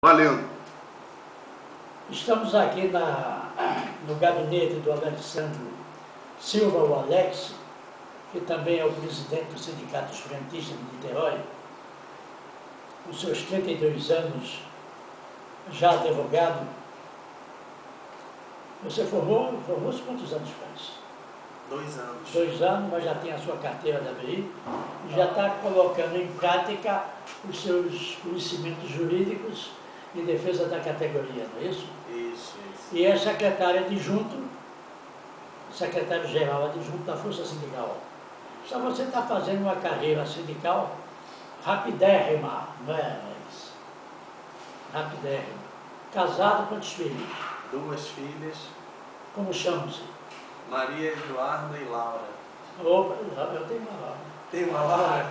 Valendo. Estamos aqui no gabinete do Alexandre Silva, o Alex, que também é o presidente do Sindicato Frentista de Niterói, com seus 32 anos, já advogado. Você formou-se quantos anos faz? 2 anos. 2 anos, mas já tem a sua carteira da BI, e já está colocando em prática os seus conhecimentos jurídicos em defesa da categoria, não é isso? Isso. E é secretário adjunto, secretário-geral adjunto da Força Sindical. Então você está fazendo uma carreira sindical rapidérrima, não é, Alex? Rapidérrima. Casado, quantos filhos? 2 filhas, Como chamam-se? Maria Eduarda e Laura. Opa, eu tenho uma Laura. Tem uma Laura?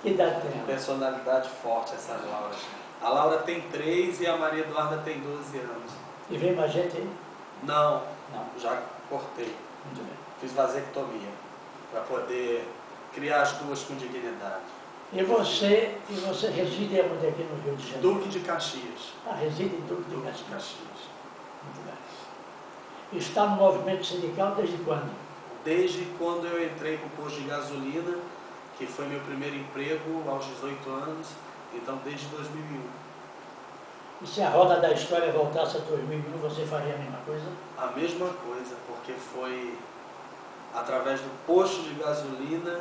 Que idade tem ela? Personalidade forte essas Lauras. A Laura tem 3 e a Maria Eduarda tem 12 anos. E vem mais gente aí? Não, Não. já cortei. Muito bem. Fiz vasectomia para poder criar as duas com dignidade. E você reside onde aqui no Rio de Janeiro? Duque de Caxias. Reside em Duque de Duque de Caxias. Caxias. Muito bem. Está no movimento sindical desde quando? Desde quando eu entrei para o posto de gasolina, que foi meu primeiro emprego aos 18 anos, então desde 2001. E se a roda da história voltasse a 2001, você faria a mesma coisa? A mesma coisa, porque foi através do posto de gasolina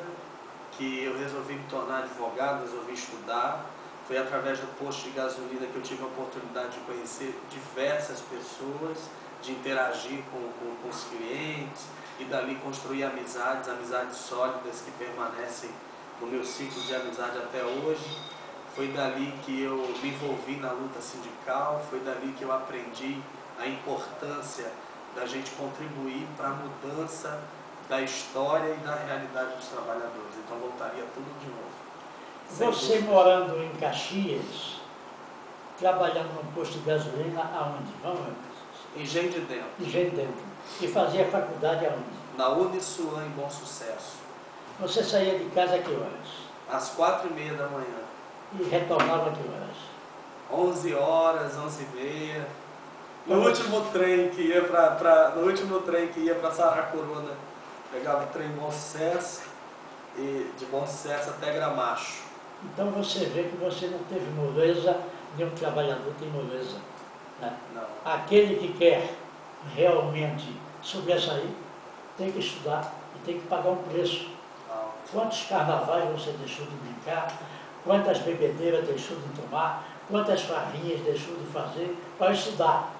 que eu resolvi me tornar advogado, resolvi estudar. Foi através do posto de gasolina que eu tive a oportunidade de conhecer diversas pessoas, de interagir com os clientes e dali construir amizades sólidas que permanecem no meu ciclo de amizade até hoje. Foi dali que eu me envolvi na luta sindical, foi dali que eu aprendi a importância da gente contribuir para a mudança da história e da realidade dos trabalhadores. Então voltaria tudo de novo. Você morando em Caxias, trabalhando num posto de gasolina, aonde? Vamos? Engenho de Dentro. Engenho de Dentro. E fazia faculdade aonde? Na Uniswan, em Bom Sucesso. Você saía de casa a que horas? Às 4h30 da manhã. E retornava a que horas? 11 horas, 11h30. No último trem que ia para Saracuruna, pegava o trem Bom Sucesso e de Bom Sucesso até Gramacho. Então você vê que você não teve moleza, nenhum trabalhador tem moleza. Né? Não. Aquele que quer realmente sobressair, tem que estudar e tem que pagar um preço. Não. Quantos carnavais você deixou de brincar, quantas bebedeiras deixou de tomar, quantas farrinhas deixou de fazer para estudar.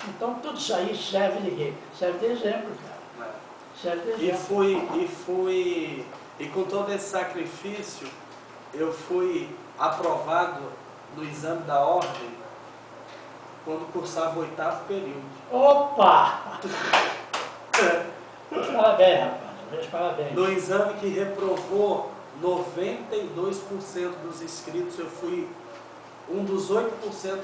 Então tudo isso aí serve de quê? Serve de exemplo, cara. Serve de exemplo. E com todo esse sacrifício, eu fui aprovado no exame da ordem quando cursava o 8º período. Opa! Parabéns, rapaz. Parabéns. No exame que reprovou 92% dos inscritos, eu fui um dos 8%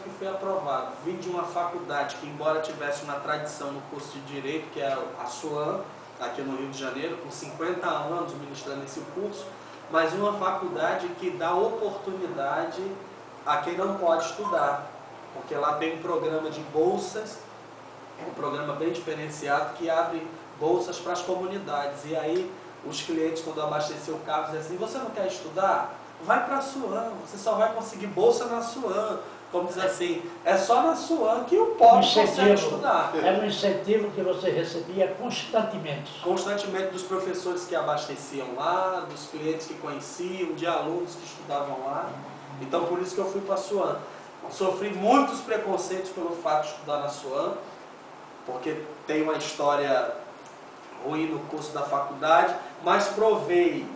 que foi aprovado. Vim de uma faculdade que, embora tivesse uma tradição no curso de Direito, que é a SUAN, aqui no Rio de Janeiro, com 50 anos ministrando esse curso, mas uma faculdade que dá oportunidade a quem não pode estudar, porque lá tem um programa de bolsas, um programa bem diferenciado que abre bolsas para as comunidades. E aí os clientes, quando abastecer o carro, dizem assim: você não quer estudar? Vai para a SUAN, você só vai conseguir bolsa na SUAN. Como diz assim, é só na SUAN que o pobre consegue estudar. Era um incentivo que você recebia constantemente. Constantemente dos professores que abasteciam lá, dos clientes que conheciam, de alunos que estudavam lá. Então por isso que eu fui para a SUAN. Sofri muitos preconceitos pelo fato de estudar na SUAN, porque tem uma história ruim no curso da faculdade, mas provei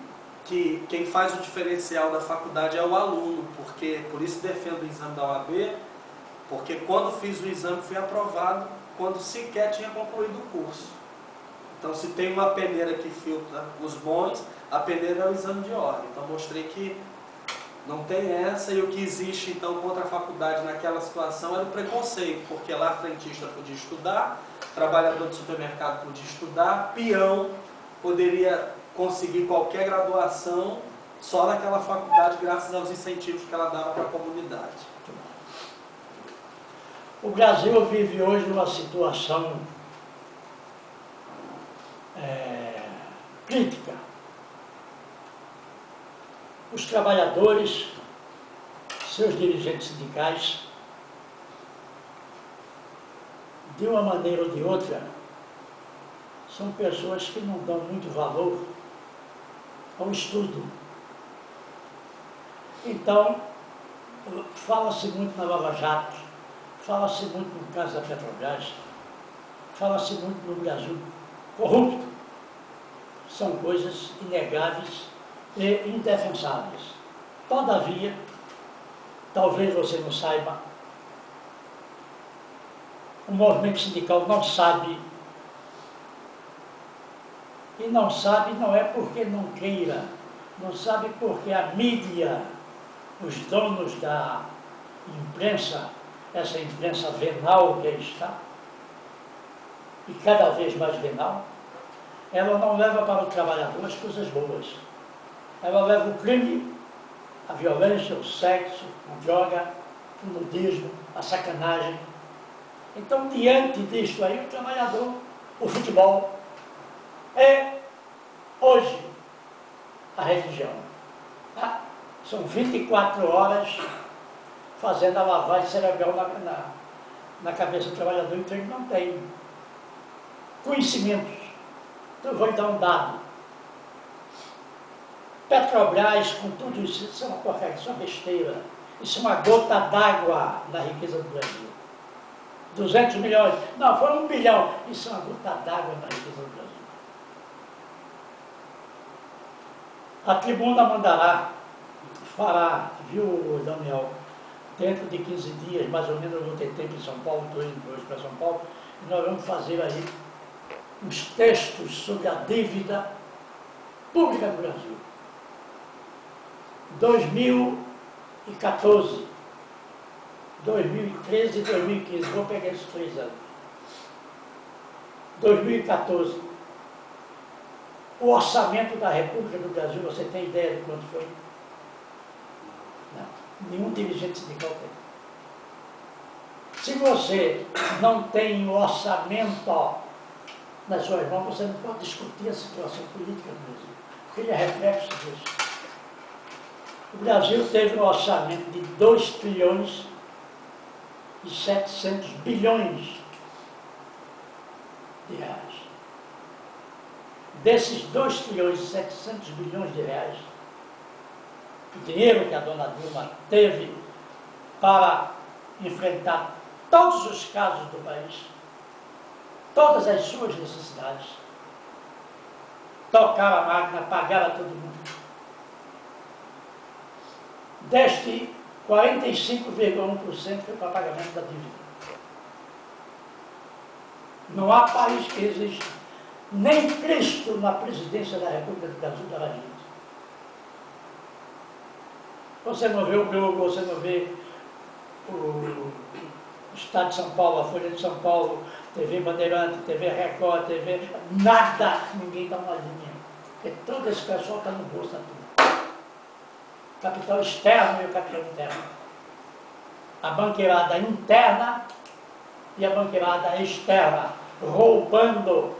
que quem faz o diferencial da faculdade é o aluno, porque por isso defendo o exame da OAB, porque quando fiz o exame fui aprovado quando sequer tinha concluído o curso. Então se tem uma peneira que filtra os bons, a peneira é o exame de ordem. Então mostrei que não tem essa, e o que existe então contra a faculdade naquela situação era o preconceito, porque lá frentista podia estudar, trabalhador de supermercado podia estudar, peão poderia conseguir qualquer graduação só naquela faculdade, graças aos incentivos que ela dava para a comunidade. O Brasil vive hoje uma situação crítica. Os trabalhadores, seus dirigentes sindicais, de uma maneira ou de outra, são pessoas que não dão muito valor ao estudo. Então, fala-se muito na Lava Jato, fala-se muito no caso da Petrobras, fala-se muito no Brasil corrupto. São coisas inegáveis e indefensáveis. Todavia, talvez você não saiba, o movimento sindical não sabe, e não sabe não é porque não queira, não sabe porque a mídia, os donos da imprensa, essa imprensa venal que aí está, e cada vez mais venal, ela não leva para o trabalhador as coisas boas. Ela leva o crime, a violência, o sexo, a droga, o nudismo, a sacanagem. Então, diante disto aí, o trabalhador, o futebol, é, hoje, a religião. São 24 horas fazendo a lavagem cerebral na cabeça do trabalhador, então ele não tem conhecimentos. Então, eu vou lhe dar um dado. Petrobras, com tudo isso, isso é uma porcaria, isso é uma besteira. Isso é uma gota d'água na riqueza do Brasil. 200 milhões, não, foi 1 bilhão. Isso é uma gota d'água na riqueza do Brasil. A tribuna mandará, fará, viu, Daniel, dentro de 15 dias, mais ou menos, eu vou ter tempo em São Paulo, estou indo hoje para São Paulo, e nós vamos fazer aí uns textos sobre a dívida pública do Brasil. 2014, 2013 e 2015, vou pegar esses 3 anos. 2014, o orçamento da República do Brasil, você tem ideia de quanto foi? Não, nenhum dirigente sindical tem. Se você não tem o orçamento nas suas mãos, você não pode discutir a situação política do Brasil, porque ele é reflexo disso. O Brasil teve um orçamento de 2 trilhões e 700 bilhões de reais. Desses 2 trilhões e 700 bilhões de reais, o dinheiro que a dona Dilma teve para enfrentar todos os casos do país, todas as suas necessidades, tocar a máquina, pagar a todo mundo. Deste 45,1% foi para pagamento da dívida. Não há país que exista, nem Cristo na presidência da República do Brasil dava jeito. Você não vê o Globo, você não vê o Estado de São Paulo, a Folha de São Paulo, TV Bandeirante, TV Record, TV... Nada, ninguém dá uma linha. Porque todo esse pessoal está no bolso da turma. Capital externo e o capital interno. A banqueirada interna e a banqueirada externa, roubando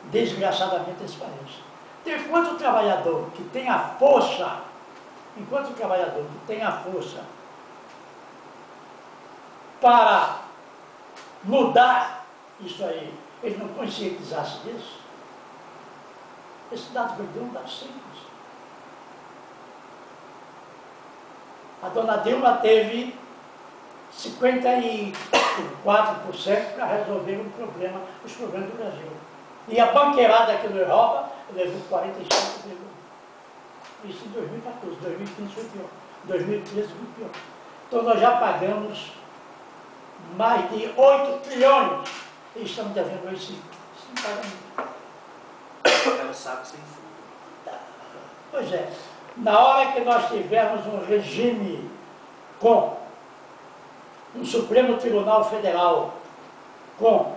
desgraçadamente esse país. Enquanto o trabalhador que tem a força, para mudar isso aí, ele não conscientizasse disso, esse dado perdeu um dado simples. A dona Dilma teve 54% para resolver os problemas do Brasil. E a banqueirada que nos rouba levou 45%. Isso em 2014, 2015 foi pior, 2013 foi pior. Então nós já pagamos mais de 8 trilhões e estamos devendo isso sem pagamento. É um saco sem fundo. Pois é. Na hora que nós tivermos um regime com um Supremo Tribunal Federal, com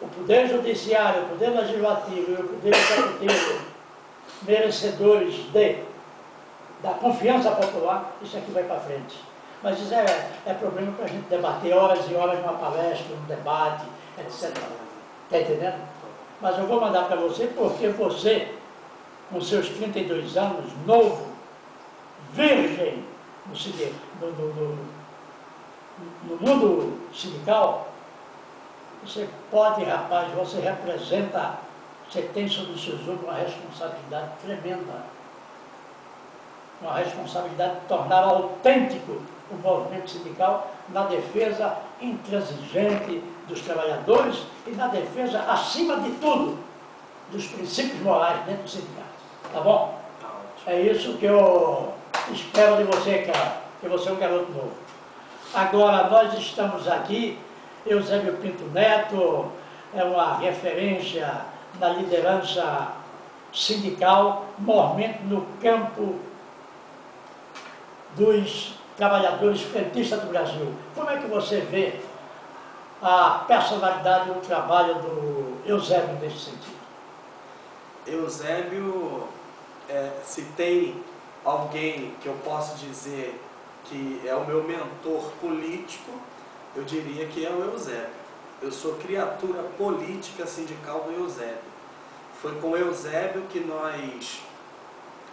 o Poder Judiciário, o Poder Legislativo e o Poder Executivo merecedores da confiança popular, isso aqui vai para frente. Mas isso é problema para a gente debater horas e horas numa palestra, num debate, etc. Está entendendo? Mas eu vou mandar para você porque você, com seus 32 anos, novo, virgem no mundo sindical, você pode, rapaz, você representa, você tem sobre os seus ombros uma responsabilidade tremenda. Uma responsabilidade de tornar autêntico o movimento sindical na defesa intransigente dos trabalhadores e na defesa, acima de tudo, dos princípios morais dentro do sindicato. Tá bom? É isso que eu espero de você, cara, que você é um garoto novo. Agora, nós estamos aqui, Eusébio Pinto Neto é uma referência na liderança sindical, mormente no campo dos trabalhadores frentistas do Brasil. Como é que você vê a personalidade e o trabalho do Eusébio nesse sentido? Eusébio, se tem alguém que eu posso dizer que é o meu mentor político, eu diria que é o Eusébio. Eu sou criatura política sindical do Eusébio. Foi com o Eusébio que nós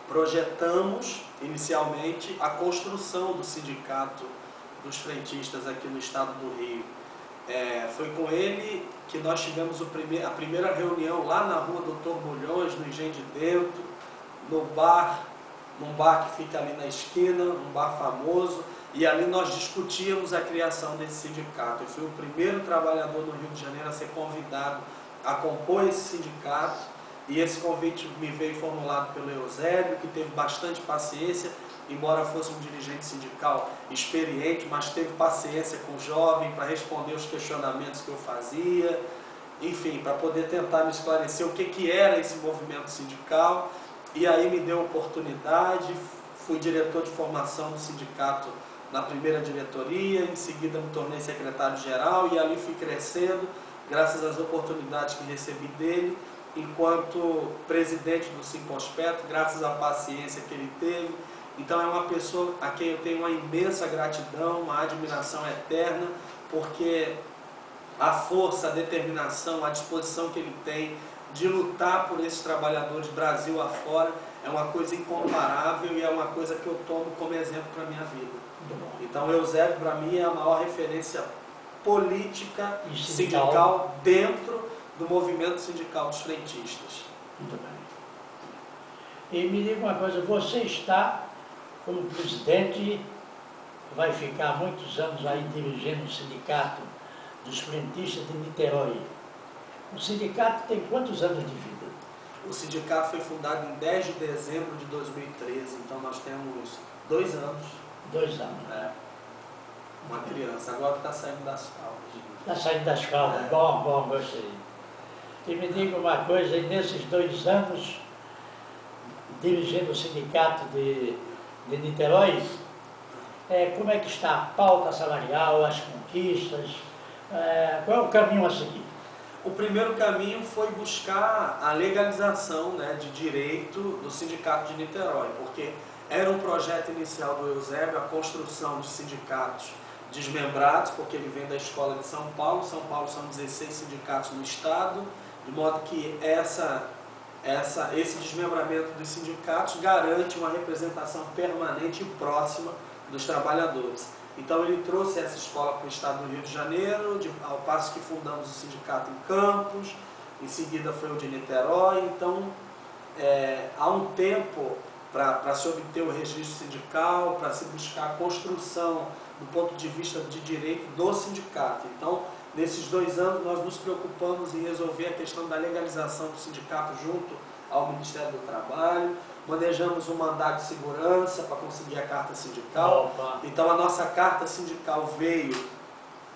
projetamos, inicialmente, a construção do sindicato dos frentistas aqui no estado do Rio. Foi com ele que nós tivemos a primeira reunião lá na rua Doutor Bulhões, no Engenho de Dentro, num bar que fica ali na esquina, um bar famoso, e ali nós discutíamos a criação desse sindicato. Eu fui o primeiro trabalhador no Rio de Janeiro a ser convidado a compor esse sindicato, e esse convite me veio formulado pelo Eusébio, que teve bastante paciência, embora fosse um dirigente sindical experiente, mas teve paciência com o jovem para responder os questionamentos que eu fazia, enfim, para poder tentar me esclarecer o que era esse movimento sindical. E aí me deu a oportunidade, fui diretor de formação do sindicato na primeira diretoria, em seguida me tornei secretário-geral e ali fui crescendo, graças às oportunidades que recebi dele, enquanto presidente do Simpospeto, graças à paciência que ele teve. Então é uma pessoa a quem eu tenho uma imensa gratidão, uma admiração eterna, porque a força, a determinação, a disposição que ele tem de lutar por esses trabalhadores Brasil afora é uma coisa incomparável e é uma coisa que eu tomo como exemplo para a minha vida. Então Eusébio para mim é a maior referência política e sindical dentro do movimento sindical dos frentistas. Muito bem. E me diga uma coisa, você está como presidente, vai ficar muitos anos aí dirigindo o sindicato dos frentistas de Niterói. O sindicato tem quantos anos de vida? O sindicato foi fundado em 10 de dezembro de 2013, então nós temos 2 anos. 2 anos. Uma criança, agora está saindo das caldas. Está saindo das caldas, bom, gostei. E me diga uma coisa, e nesses 2 anos, dirigindo o sindicato de Niterói, como é que está a pauta salarial, as conquistas, qual é o caminho a seguir? O primeiro caminho foi buscar a legalização, né, de direito do sindicato de Niterói, porque era um projeto inicial do Eusébio, a construção de sindicatos desmembrados, porque ele vem da escola de São Paulo são 16 sindicatos no estado, de modo que esse desmembramento dos sindicatos garante uma representação permanente e próxima dos trabalhadores. Então ele trouxe essa escola para o estado do Rio de Janeiro, ao passo que fundamos o sindicato em Campos, em seguida foi o de Niterói. Então há um tempo para se obter o registro sindical, para se buscar a construção do ponto de vista de direito do sindicato. Então, nesses 2 anos nós nos preocupamos em resolver a questão da legalização do sindicato junto ao Ministério do Trabalho, manejamos um mandado de segurança para conseguir a carta sindical. Então a nossa carta sindical veio,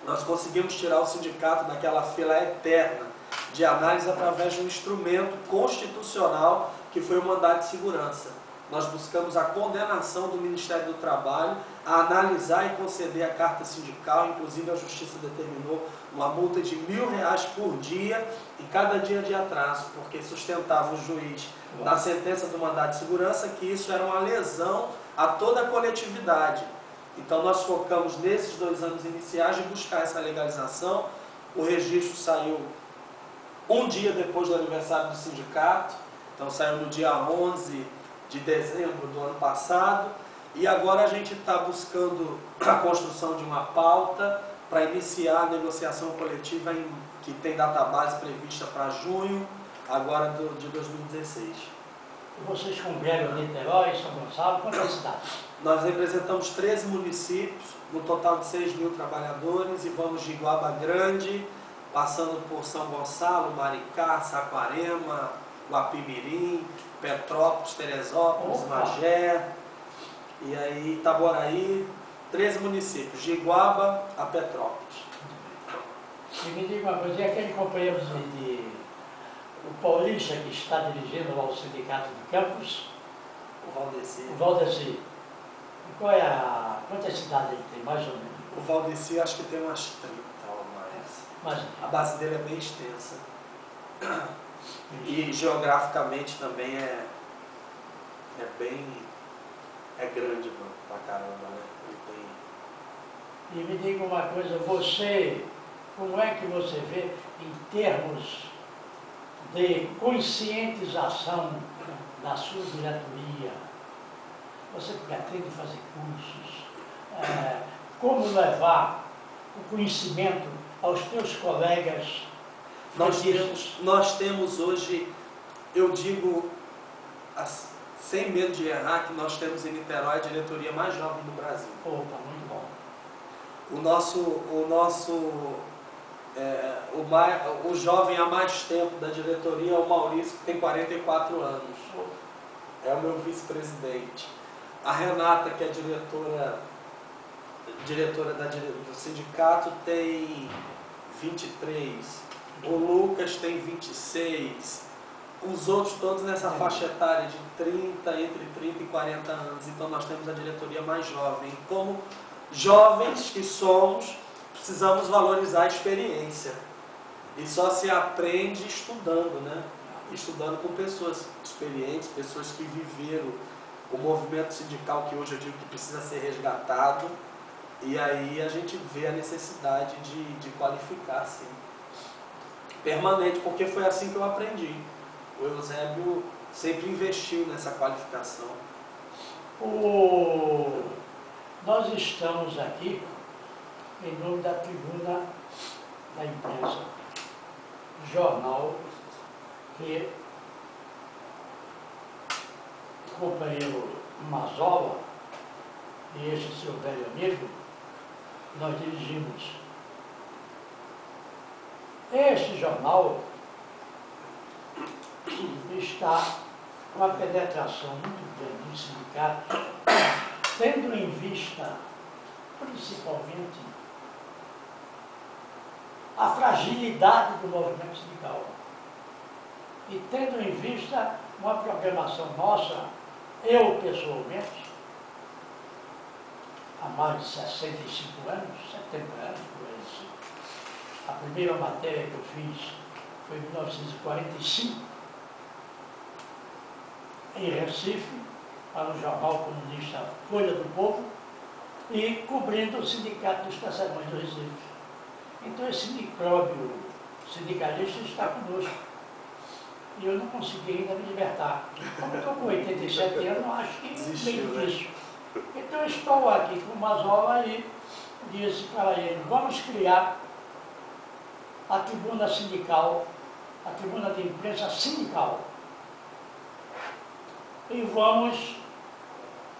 nós conseguimos tirar o sindicato daquela fila eterna de análise através de um instrumento constitucional que foi o mandado de segurança. Nós buscamos a condenação do Ministério do Trabalho a analisar e conceder a carta sindical, inclusive a Justiça determinou uma multa de R$1.000 por dia e cada dia de atraso, porque sustentava o juiz na sentença do mandado de segurança que isso era uma lesão a toda a coletividade. Então nós focamos nesses 2 anos iniciais de buscar essa legalização. O registro saiu um dia depois do aniversário do sindicato, então saiu no dia 11 de dezembro do ano passado, e agora a gente está buscando a construção de uma pauta para iniciar a negociação coletiva que tem database prevista para junho, agora de 2016. E vocês congregam Niterói, São Gonçalo, quantas cidades? Nós representamos 13 municípios, no total de 6.000 trabalhadores, e vamos de Iguaba Grande, passando por São Gonçalo, Maricá, Saquarema, Guapimirim, Petrópolis, Teresópolis, Magé, e aí Itaboraí, 13 municípios, de Iguaba a Petrópolis. E me diga uma coisa, e aquele companheiro o paulista que está dirigindo ao sindicato de Campos? O Valdeci. O Valdeci. Quantas cidades ele tem, mais ou menos? O Valdeci acho que tem umas 30 ou mais. A base dele é bem extensa. E geograficamente também é grande pra caramba, né? E me diga uma coisa, como é que você vê em termos de conscientização da sua diretoria? Você pretende fazer cursos? Como levar o conhecimento aos teus colegas? Nós temos hoje, eu digo, sem medo de errar, que nós temos em Niterói a diretoria mais jovem do Brasil. Opa, muito bom. O jovem há mais tempo da diretoria é o Maurício, que tem 44 anos. É o meu vice-presidente. A Renata, que é diretora do sindicato, tem 23. O Lucas tem 26. Os outros todos nessa faixa etária de entre 30 e 40 anos. Então nós temos a diretoria mais jovem. Como jovens que somos, precisamos valorizar a experiência. E só se aprende estudando, né? Estudando com pessoas experientes, pessoas que viveram o movimento sindical, que hoje eu digo que precisa ser resgatado. E aí a gente vê a necessidade de qualificar, sim. Permanente, porque foi assim que eu aprendi. O Eusébio sempre investiu nessa qualificação. Nós estamos aqui em nome da Tribuna da Imprensa, jornal que o companheiro Mazola e este seu velho amigo, nós dirigimos. Este jornal está com a penetração muito grande no sindicato, tendo em vista, principalmente, a fragilidade do movimento sindical. E tendo em vista uma programação nossa, eu pessoalmente, há mais de 65 anos, 70 anos, por aí assim, a primeira matéria que eu fiz foi em 1945, em Recife, para o jornal comunista Folha do Povo, e cobrindo o sindicato dos tecelões do Recife. Então esse micróbio sindicalista está conosco. E eu não consegui ainda me libertar. Como eu estou com 87 anos, acho que é bem difícil. Então estou aqui com o Mazola e disse para ele, vamos criar a tribuna sindical, a tribuna de imprensa sindical. E vamos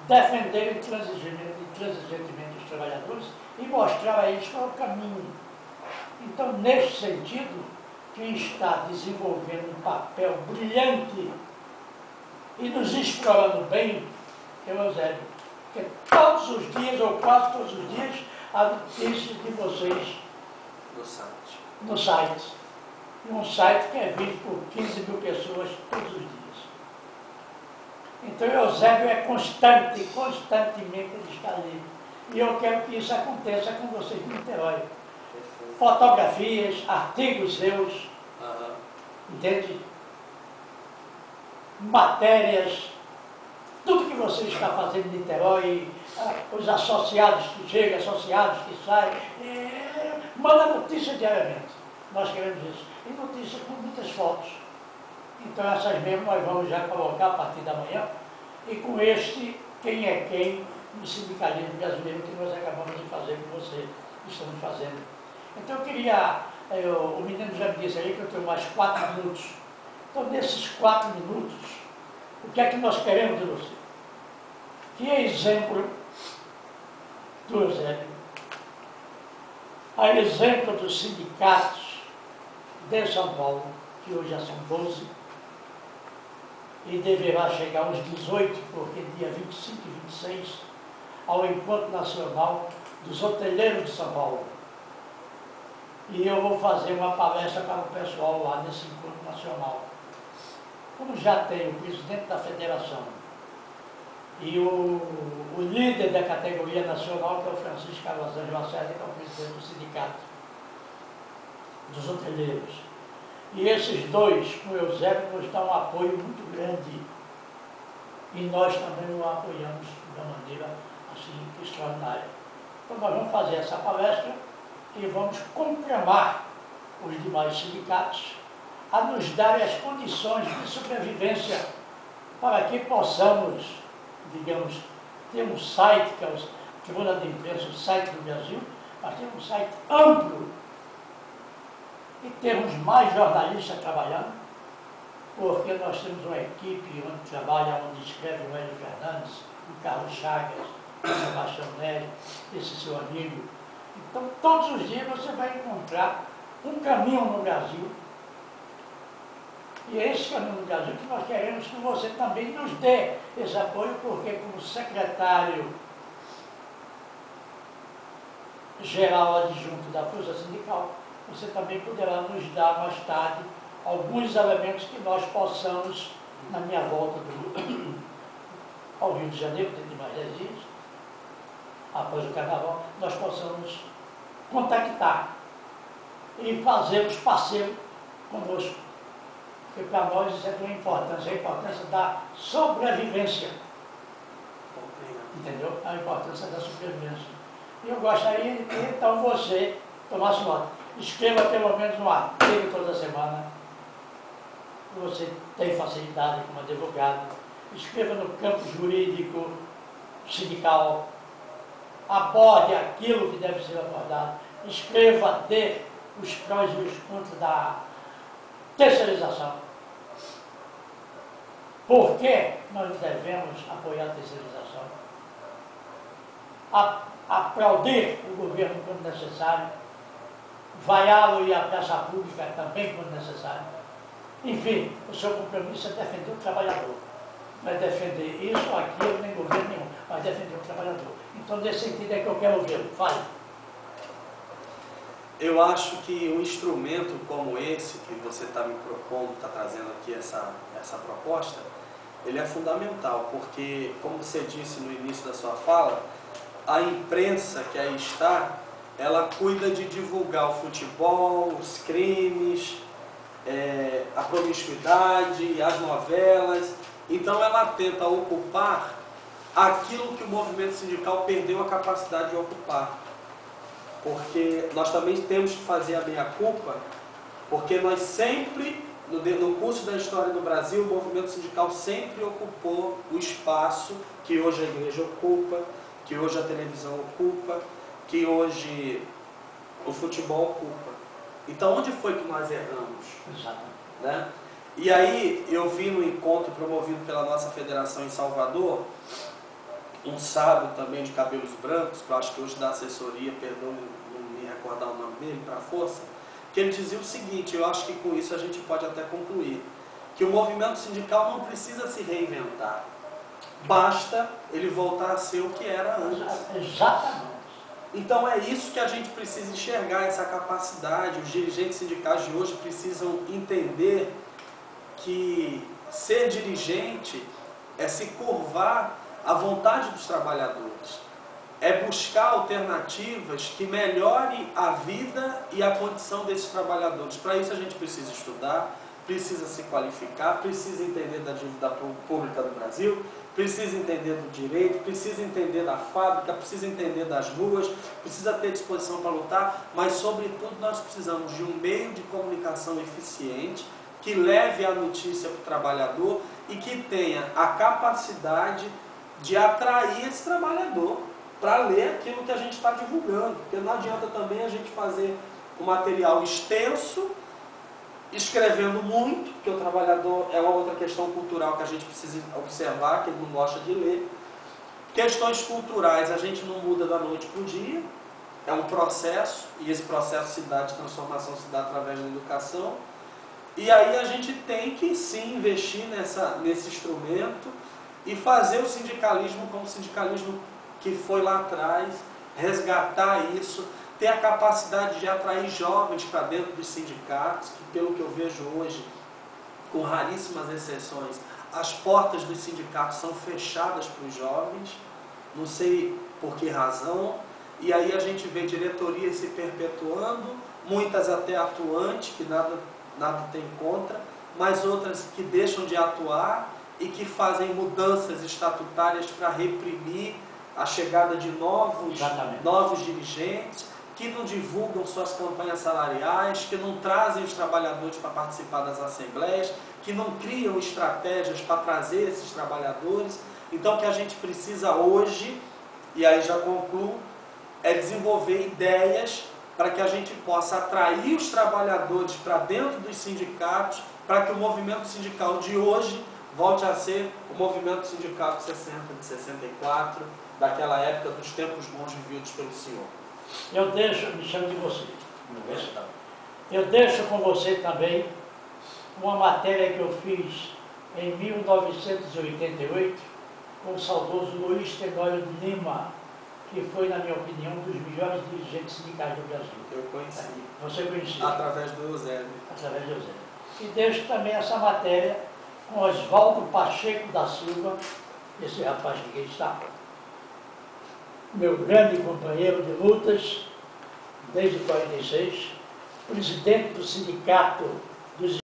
defender intransigentemente os trabalhadores e mostrar a eles qual é o caminho. Então, neste sentido, quem está desenvolvendo um papel brilhante e nos explorando bem é o Eusébio. Porque todos os dias, ou quase todos os dias, há notícias de vocês no site. Um site que é visto por 15 mil pessoas todos os dias. Então, o Eusébio é constantemente ele está ali. E eu quero que isso aconteça com vocês de Niterói. Fotografias, artigos seus, entende? Matérias, tudo que você está fazendo em Niterói, os associados que chegam, associados que saem, manda notícia diariamente. Nós queremos isso. E notícia com muitas fotos. Então essas mesmo nós vamos já colocar a partir da manhã. E com este, quem é quem, no sindicalismo brasileiro que nós acabamos de fazer com você, estamos fazendo. Então eu queria, o menino já me disse aí que eu tenho mais 4 minutos. Então nesses 4 minutos, o que é que nós queremos de você? Que exemplo do Eusébio, a exemplo dos sindicatos de São Paulo, que hoje já são 12, e deverá chegar aos 18, porque dia 25 e 26, ao Encontro Nacional dos Hoteleiros de São Paulo. E eu vou fazer uma palestra para o pessoal lá nesse Encontro Nacional. Como já tem o presidente da federação e o líder da categoria nacional, que é o Francisco Carlos Anjos Lacerda, que é o presidente do sindicato dos hoteleiros. E esses dois, com o Eusébio, nos dão um apoio muito grande. E nós também o apoiamos de uma maneira assim extraordinária. Então nós vamos fazer essa palestra e vamos conclamar os demais sindicatos a nos darem as condições de sobrevivência para que possamos, digamos, ter um site, que é o Tribuna de Imprensa, o site do Brasil, mas ter um site amplo e termos mais jornalistas trabalhando, porque nós temos uma equipe onde trabalha, onde escreve o Hélio Fernandes, o Carlos Chagas, o Sebastião Nery, esse seu amigo. Então, todos os dias você vai encontrar um caminho no Brasil. E é esse caminho no Brasil que nós queremos que você também nos dê esse apoio, porque como secretário geral adjunto da Força Sindical, você também poderá nos dar mais tarde alguns elementos que nós possamos, na minha volta ao Rio de Janeiro, dentro de mais 10 dias, após o Carnaval, nós possamos contactar e fazermos parceiro conosco. Porque para nós isso é de uma importância, a importância da sobrevivência. Entendeu? A importância da sobrevivência. E eu gostaria de que, então, você tomasse nota. Escreva pelo menos um artigo toda semana. Você tem facilidade como advogado. Escreva no campo jurídico, sindical. Aborde aquilo que deve ser abordado. Escreva de os prós e os contras da terceirização. Por que nós devemos apoiar a terceirização? Aplaudir o governo quando necessário, vaiá-lo e a praça pública também quando necessário. Enfim, o seu compromisso é defender o trabalhador. Não é defender isso, aquilo, nem governo nenhum, mas defender o trabalhador. Então, nesse sentido é que eu quero ouvi-lo. Fale. Eu acho que um instrumento como esse, que você está me propondo, está trazendo aqui essa proposta, ele é fundamental, porque, como você disse no início da sua fala, a imprensa que aí está, ela cuida de divulgar o futebol, os crimes, a promiscuidade, as novelas. Então ela tenta ocupar aquilo que o movimento sindical perdeu a capacidade de ocupar. Porque nós também temos que fazer a meia-culpa, porque nós sempre, no curso da história do Brasil, o movimento sindical sempre ocupou o espaço que hoje a igreja ocupa, que hoje a televisão ocupa, que hoje o futebol ocupa. Então, onde foi que nós erramos? Exatamente. Né? E aí, eu vi no encontro promovido pela nossa federação em Salvador, um sábio também de cabelos brancos, que eu acho que hoje da assessoria, perdão, não me recordar o nome dele, para a força, que ele dizia o seguinte, eu acho que com isso a gente pode até concluir, que o movimento sindical não precisa se reinventar, basta ele voltar a ser o que era antes. Exatamente. Então é isso que a gente precisa enxergar, essa capacidade. Os dirigentes sindicais de hoje precisam entender que ser dirigente é se curvar à vontade dos trabalhadores, é buscar alternativas que melhorem a vida e a condição desses trabalhadores. Para isso a gente precisa estudar, precisa se qualificar, precisa entender da dívida pública do Brasil, precisa entender do direito, precisa entender da fábrica, precisa entender das ruas, precisa ter disposição para lutar, mas, sobretudo, nós precisamos de um meio de comunicação eficiente, que leve a notícia para o trabalhador e que tenha a capacidade de atrair esse trabalhador para ler aquilo que a gente está divulgando. Porque não adianta também a gente fazer um material extenso, escrevendo muito, porque o trabalhador é uma outra questão cultural que a gente precisa observar, que ele não gosta de ler. Questões culturais a gente não muda da noite para o dia, é um processo, e esse processo de transformação se dá através da educação. E aí a gente tem que sim investir nesse instrumento e fazer o sindicalismo como o sindicalismo que foi lá atrás, resgatar isso, ter a capacidade de atrair jovens para dentro dos sindicatos, que pelo que eu vejo hoje, com raríssimas exceções, as portas dos sindicatos são fechadas para os jovens, não sei por que razão, e aí a gente vê diretorias se perpetuando, muitas até atuantes, que nada tem contra, mas outras que deixam de atuar e que fazem mudanças estatutárias para reprimir a chegada de novos dirigentes, que não divulgam suas campanhas salariais, que não trazem os trabalhadores para participar das assembleias, que não criam estratégias para trazer esses trabalhadores. Então, o que a gente precisa hoje, e aí já concluo, é desenvolver ideias para que a gente possa atrair os trabalhadores para dentro dos sindicatos, para que o movimento sindical de hoje volte a ser o movimento sindical de 60, de 64, daquela época dos tempos bons vividos pelo senhor. Eu deixo, me chamo de você. Eu deixo com você também uma matéria que eu fiz em 1988 com o saudoso Luiz Tenório de Lima, que foi, na minha opinião, um dos melhores dirigentes sindicais do Brasil. Eu conheci. Você conhecia? Através do Eusébio. Através do Eusébio. E deixo também essa matéria com Oswaldo Pacheco da Silva, esse rapaz que aqui está, meu grande companheiro de lutas, desde 46, presidente do Sindicato